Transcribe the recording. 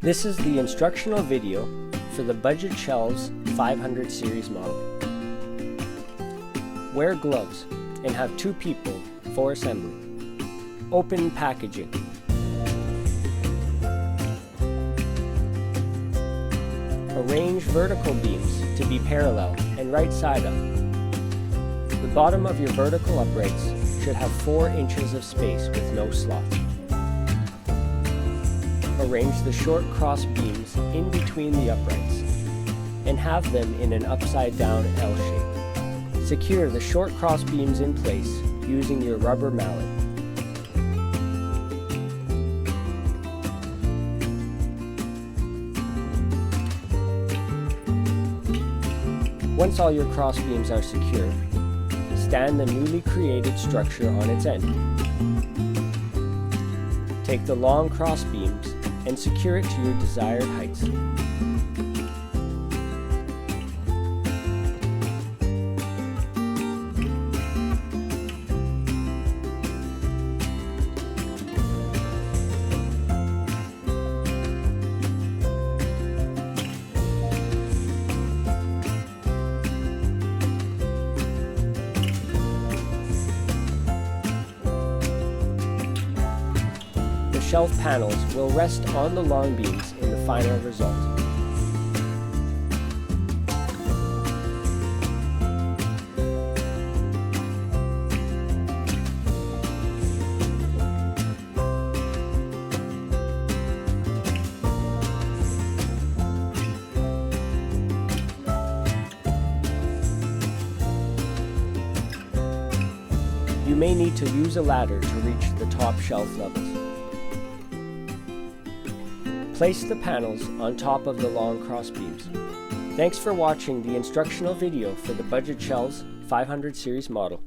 This is the instructional video for the Budget Shelves 500 series model. Wear gloves and have 2 people for assembly. Open packaging. Arrange vertical beams to be parallel and right side up. The bottom of your vertical uprights should have 4 inches of space with no slots. Arrange the short cross beams in between the uprights and have them in an upside down L shape. Secure the short cross beams in place using your rubber mallet. Once all your cross beams are secured, stand the newly created structure on its end. Take the long cross beams and secure it to your desired heights. The shelf panels will rest on the long beams in the final result. You may need to use a ladder to reach the top shelf levels. Place the panels on top of the long cross beams. Thanks for watching the instructional video for the Budget Shelves 500 series model.